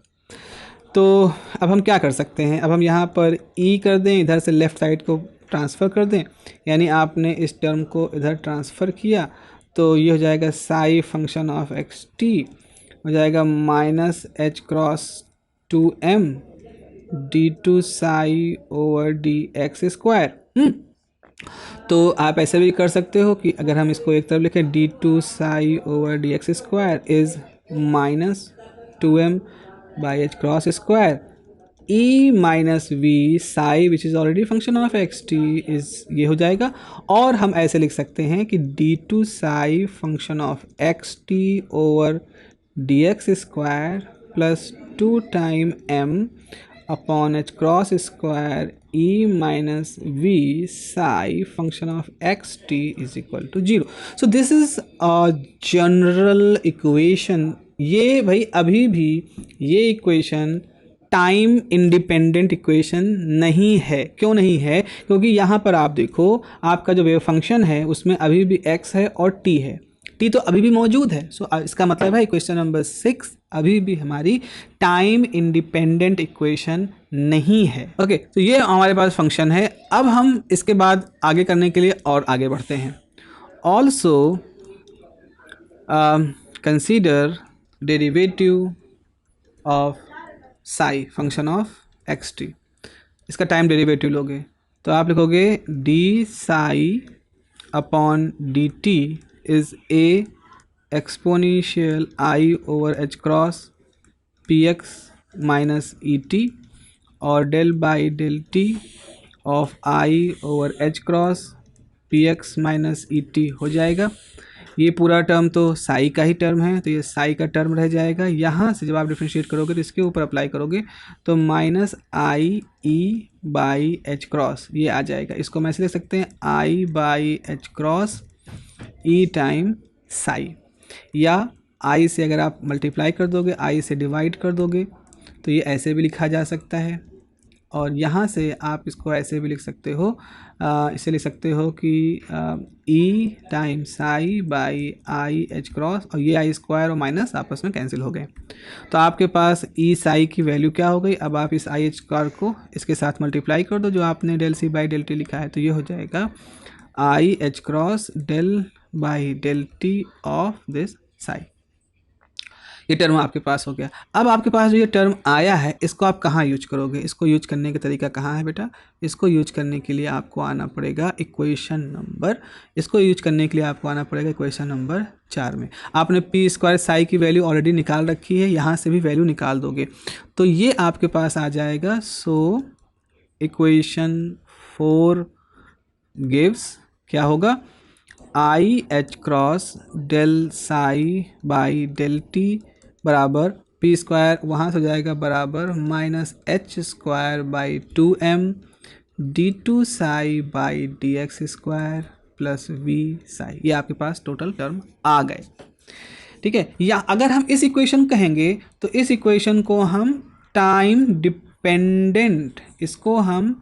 A: तो अब हम क्या कर सकते हैं, अब हम यहाँ पर ई कर दें, इधर से लेफ़्ट साइड को ट्रांसफ़र कर दें, यानी आपने इस टर्म को इधर ट्रांसफ़र किया तो ये हो जाएगा psi function of x T हो जाएगा minus H cross 2m d2 psi over d x square. तो आप ऐसे भी कर सकते हो कि अगर हम इसको एक तरफ लिखें, d2 psi over d x square is minus 2m by H cross square e minus v psi which is already function of x t is, ये हो जाएगा। और हम ऐसे लिख सकते हैं कि d2 psi function of x t over d x square plus 2 time m upon h cross square e minus v psi function of x t is equal to 0। So this is a general equation. ये भाई अभी भी ये equation time independent equation नहीं है। क्यों नहीं है, क्योंकि यहाँ पर आप देखो आपका जो वेव फंक्शन है उसमें अभी भी x है और t है, t तो अभी भी मौजूद है। सो इसका मतलब है इक्वेशन नंबर 6 अभी भी हमारी टाइम इंडिपेंडेंट इक्वेशन नहीं है। ओके, तो ये हमारे पास फंक्शन है। अब हम इसके बाद आगे करने के लिए और आगे बढ़ते हैं। Also consider derivative of psi function of x T, इसका टाइम डेरिवेटिव लोगे तो आप लिखोगे D psi upon D T is A exponential i over H cross P x minus E T, और del by del T of i over H cross P x minus E T हो जाएगा। ये पूरा term तो साई का ही term है, तो ये साई का टर्म रह जाएगा। यहाँ से जब आप डिफ्रेंशिएट करोगे तो इसके ऊपर अप्लाई करोगे तो minus i E by H cross ये आ जाएगा। इसको मैं ऐसे लिख सकते हैं i by H cross E time psi, या आई से अगर आप मल्टीप्लाई कर दोगे, आई से डिवाइड कर दोगे तो ये ऐसे भी लिखा जा सकता है। और यहाँ से आप इसको ऐसे भी लिख सकते हो, इसे लिख सकते हो कि E time psi by i H cross, और ये आई स्क्वायर और माइनस आपस में कैंसिल हो गए। तो आपके पास ई साई की वैल्यू क्या हो गई, अब आप इस आई एच स्क्वायर को इसके साथ मल्टीप्लाई कर दो जो आपने del psi by del t लिखा है, तो ये हो जाएगा i H cross del by del T of this psi. ये टर्म आपके पास हो गया। अब आपके पास जो ये टर्म आया है इसको आप कहाँ यूज करोगे, इसको यूज करने का तरीका कहाँ है बेटा, इसको यूज करने के लिए आपको आना पड़ेगा इक्वेशन नंबर, इसको यूज करने के लिए आपको आना पड़ेगा इक्वेशन नंबर 4 में। आपने पी स्क्वायर साई की वैल्यू ऑलरेडी निकाल रखी है, यहाँ से भी वैल्यू निकाल दोगे तो ये आपके पास आ जाएगा। सो इक्वेशन 4 गिव्स क्या होगा, i H cross del psi by del t बराबर पी स्क्वायर वहाँ से हो जाएगा बराबर minus H square by 2m d2 psi by D x square plus v psi. ये आपके पास टोटल टर्म आ गए। ठीक है, या अगर हम इस इक्वेशन कहेंगे तो इस इक्वेशन को हम टाइम डिपेंडेंट, इसको हम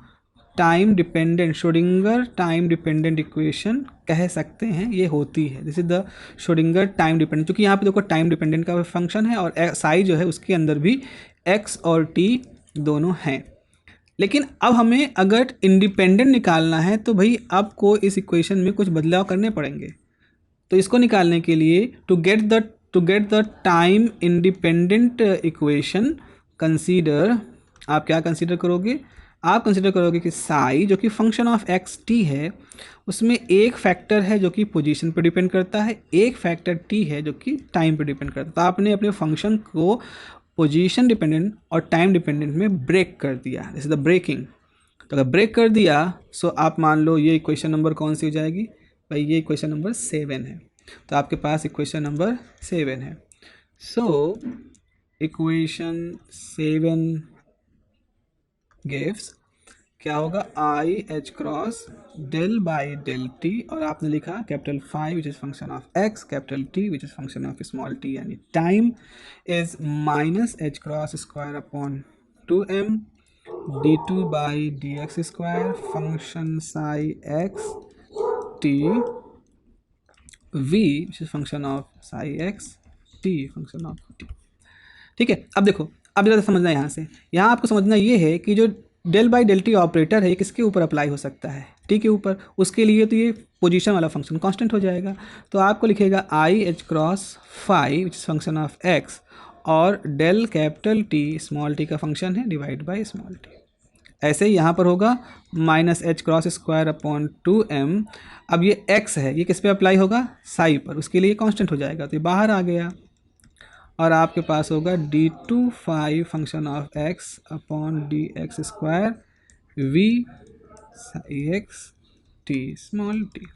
A: time dependent, Schrodinger time dependent equation कह सकते हैं। ये होती है, this is the Schrodinger time dependent, क्योंकि यहाँ पे देखो टाइम डिपेंडेंट का फंक्शन है और साई जो है उसके अंदर भी एक्स और टी दोनों हैं। लेकिन अब हमें अगर इंडिपेंडेंट निकालना है तो भाई आपको इस इक्वेशन में कुछ बदलाव करने पड़ेंगे। तो इसको निकालने के लिए to get the time independent equation consider, आप क्या कंसीडर करोगे, आप कंसीडर करोगे कि साई जो कि फंक्शन ऑफ एक्स टी है उसमें एक फैक्टर है जो कि पोजीशन पर डिपेंड करता है, एक फैक्टर टी है जो कि टाइम पर डिपेंड करता है। तो आपने अपने फंक्शन को पोजीशन डिपेंडेंट और टाइम डिपेंडेंट में ब्रेक कर दिया, दिस इज द ब्रेकिंग। तो अगर ब्रेक कर दिया सो आप मान लो ये इक्वेशन नंबर कौन सी हो जाएगी भाई, ये इक्वेशन नंबर 7 है। तो आपके पास इक्वेशन नंबर 7 है। सो इक्वेशन 7 गिव्स क्या होगा, i H cross del by del T, और आपने लिखा capital phi which is function of X, capital T which is function of small T, यानी time is minus H cross square upon 2m d2 by D x square function psi x T v which is function of psi x T function of T. ठीक है, अब देखो, अब ज़रा समझना है यहाँ आपको समझना ये है कि जो del by del t operator है किसके ऊपर अप्लाई हो सकता है, टी के ऊपर। उसके लिए तो ये पोजीशन वाला फंक्शन कांस्टेंट हो जाएगा। तो आपको लिखेगा i H cross phi which is function of X और del capital T small T का फंक्शन है डिवाइड बाई स्मॉल टी। ऐसे ही यहाँ पर होगा minus H cross square upon 2m। अब ये x है, ये किस पे अप्लाई होगा, साई पर, उसके लिए कांस्टेंट हो जाएगा तो ये बाहर आ गया। और आपके पास होगा d2 phi function of x upon D x square V psi x T small T.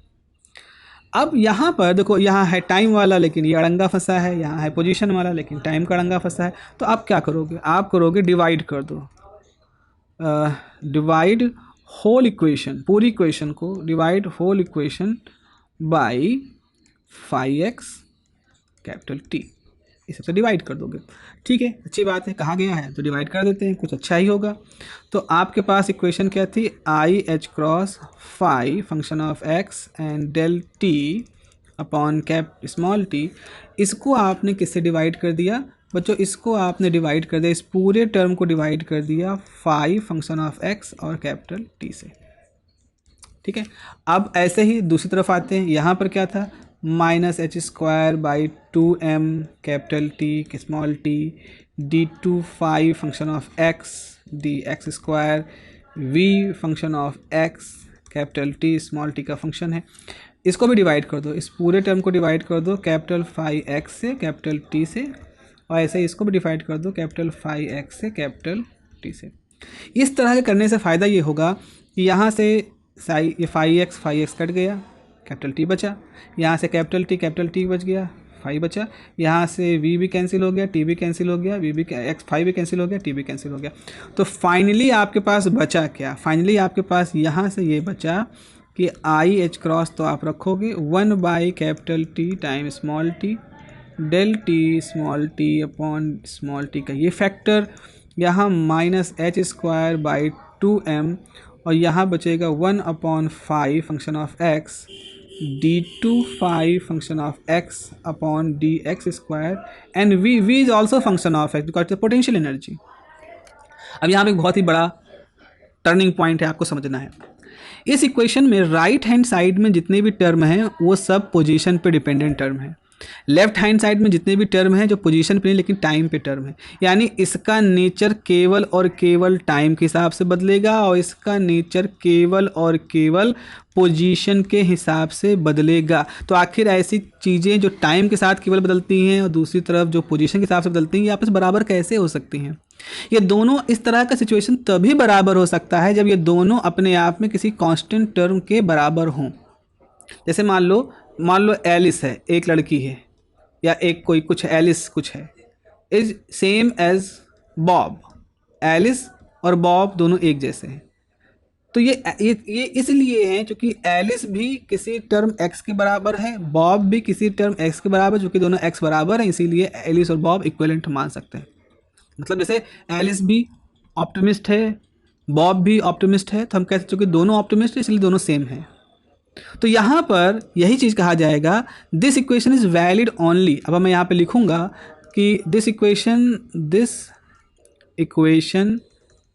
A: अब यहाँ पर देखो, यहाँ है टाइम वाला लेकिन ये अड़ंगा फंसा है, यहाँ है पोजीशन वाला लेकिन टाइम का अड़ंगा फंसा है। तो आप क्या करोगे, आप करोगे डिवाइड कर दो, डिवाइड होल इक्वेशन, पूरी इक्वेशन को divide whole equation by phi X capital T, इस सबसे डिवाइड कर दोगे। ठीक है, अच्छी बात है, कहा गया है तो डिवाइड कर देते हैं, कुछ अच्छा ही होगा। तो आपके पास इक्वेशन क्या थी, I H cross phi function of X and del T upon cap small T. इसको आपने किससे डिवाइड कर दिया बच्चों, इसको आपने डिवाइड कर दिया, इस पूरे टर्म को डिवाइड कर दिया फाई फंक्शन ऑफ एक्स और कैपिटल टी से। ठीक है, अब ऐसे ही दूसरी तरफ आते हैं। यहाँ पर क्या था, minus H square by 2m capital T small T d2 phi function of X D x square v function of X capital T small T का फंक्शन है। इसको भी डिवाइड कर दो, इस पूरे टर्म को डिवाइड कर दो कैपिटल फाई एक्स से कैपिटल टी से, और ऐसे ही इसको भी डिवाइड कर दो कैपिटल फाई एक्स से कैपिटल टी से। इस तरह के करने से फ़ायदा ये होगा कि यहाँ से साई ये फाई एक्स कट गया, कैपिटल टी बचा, यहाँ से कैपिटल टी बच गया, फाई बचा, यहाँ से वी भी कैंसिल हो गया, टी भी कैंसिल हो गया, वी भी एक्स फाई भी कैंसिल हो गया, टी भी कैंसिल हो गया। तो फाइनली आपके पास बचा क्या, फाइनली आपके पास यहाँ से ये बचा कि आई एच क्रॉस तो आप रखोगे 1 by capital T time small T del T small T upon small T का ये फैक्टर, यहाँ minus H square by 2m, और यहाँ बचेगा 1 upon phi function of X d2 phi function of x upon D x square and v is also function of x because the potential energy. अब यहाँ पे एक बहुत ही बड़ा टर्निंग पॉइंट है, आपको समझना है। इस इक्वेशन में राइट हैंड साइड में जितने भी टर्म हैं वो सब पोजीशन पे डिपेंडेंट टर्म है, लेफ्ट हैंड साइड में जितने भी टर्म हैं जो पोजीशन पे नहीं लेकिन टाइम पे टर्म है, यानी इसका नेचर केवल और केवल टाइम के हिसाब से बदलेगा और इसका नेचर केवल और केवल पोजीशन के हिसाब से बदलेगा। तो आखिर ऐसी चीज़ें जो टाइम के साथ केवल बदलती हैं और दूसरी तरफ जो पोजीशन के हिसाब से बदलती हैं ये आपस बराबर कैसे हो सकती हैं। ये दोनों इस तरह का सिचुएशन तभी बराबर हो सकता है जब ये दोनों अपने आप में किसी कांस्टेंट टर्म के बराबर हों। जैसे मान लो एलिस है, एक लड़की है, या एक कोई कुछ एलिस कुछ है, is same as Bob. Alice और बॉब दोनों एक जैसे हैं। तो ये इसलिए है क्योंकि एलिस भी किसी टर्म x के बराबर है, बॉब भी किसी टर्म x के बराबर, जो कि दोनों x बराबर हैं, इसीलिए एलिस और बॉब इक्विवेलेंट मान सकते हैं। मतलब जैसे एलिस भी ऑप्टिमिस्ट है, बॉब भी ऑप्टिमिस्ट है, तो हम कहते हैं चूँकि दोनों ऑप्टिमिस्ट है इसलिए दोनों सेम हैं। तो यहाँ पर यही चीज़ कहा जाएगा, this equation is valid only. अब मैं यहाँ पे लिखूँगा कि this equation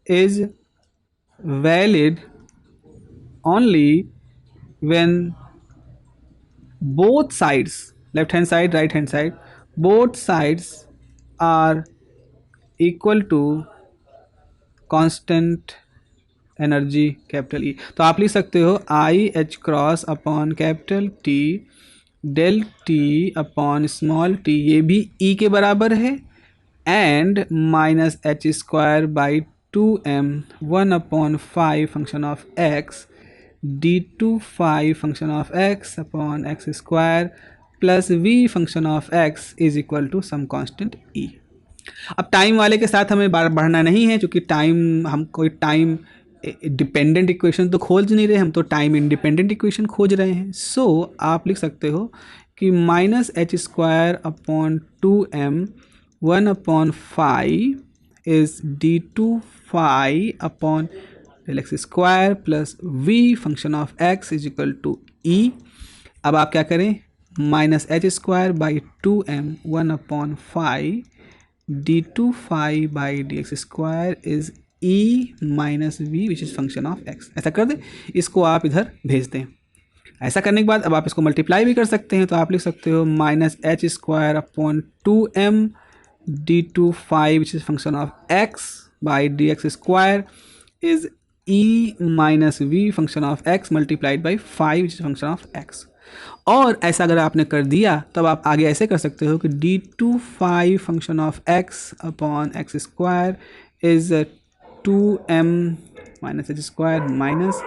A: is valid only when both sides, left hand side, right hand side, both sides are equal to constant energy capital E. तो आप लिख सकते हो I H cross upon capital T del T upon small T, ये भी E के बराबर है, and minus H square by 2m 1/5 function of X d2 phi function of x upon X square plus v function of x is equal to some constant e। अब time वाले के साथ हमें बढ़ना नहीं है, क्योंकि टाइम हम कोई टाइम डिपेंडेंट इक्वेशन तो खोज नहीं रहे, हम तो टाइम इंडिपेंडेंट इक्वेशन खोज रहे हैं। सो आप लिख सकते हो कि minus H square upon 2m 1/5 is d2 phi upon del X square plus v function of x is equal to e। अब आप क्या करें, minus H square by 2m 1/5 d2 phi by D x square is e minus V which is function of x। ऐसा कर दें, इसको आप इधर भेज दें। ऐसा करने के बाद अब आप इसको मल्टीप्लाई भी कर सकते हैं, तो आप लिख सकते हो minus H square upon 2m d2 phi which is function of x by D x square is e minus V function of x multiplied by 5 which is function of x। और ऐसा अगर आपने कर दिया तब आप आगे ऐसे कर सकते हो कि d2 phi function of x upon X square is 2m minus H square minus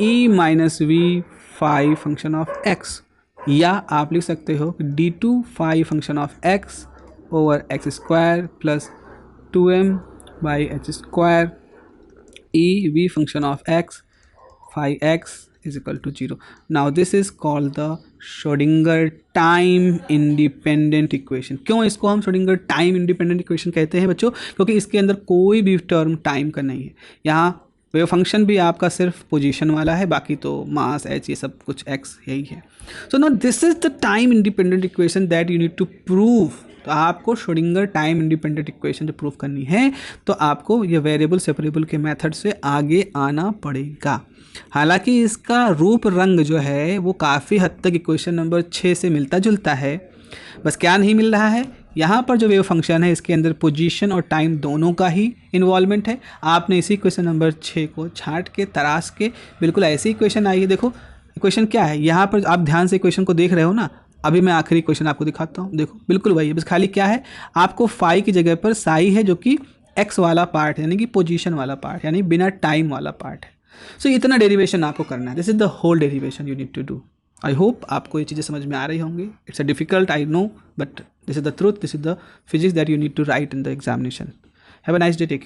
A: e minus V 5 function of x। या आप लिख सकते हो कि d2 phi function of x over X square plus 2m by H square e v function of x phi x is equal to 0. Now this is called the Schrödinger time independent equation। क्यों इसको हम Schrödinger time independent equation कहते हैं बच्चों? क्योंकि इसके अंदर कोई भी टर्म टाइम का नहीं है। यहाँ वेव फंक्शन भी आपका सिर्फ पोजीशन वाला है, बाकी तो मास एच ये सब कुछ एक्स यही है। So no this is the time independent equation that you need to prove. तो आपको श्रोडिंगर टाइम इंडिपेंडेंट इक्वेशन जब प्रूव करनी है तो आपको ये वेरिएबल सेपरेबल के मेथड से आगे आना पड़ेगा। हालांकि इसका रूप रंग जो है वो काफ़ी हद तक इक्वेशन नंबर 6 से मिलता जुलता है, बस क्या नहीं मिल रहा है, यहाँ पर जो वेव फंक्शन है इसके अंदर पोजीशन और टाइम दोनों का ही इन्वॉल्वमेंट है। आपने इसी क्वेश्चन नंबर 6 को छांट के तराश के बिल्कुल ऐसी इक्वेशन आई है। देखो इक्वेशन क्या है, यहाँ पर आप ध्यान से इक्वेशन को देख रहे हो ना। अभी मैं आखिरी क्वेश्चन आपको दिखाता हूँ, देखो बिल्कुल वही है, बस खाली क्या है, आपको फाई की जगह पर साई है जो कि एक्स वाला पार्ट है, यानी कि पोजीशन वाला पार्ट, यानी बिना टाइम वाला पार्ट है। सो इतना डेरिवेशन आपको करना है। This is the whole derivation you need to do. I hope आपको ये चीज़ें समझ में आ रही होंगी। It's a difficult, I know, but this is the truth, this is the physics that you need to write in the examination. Have a nice day, take care.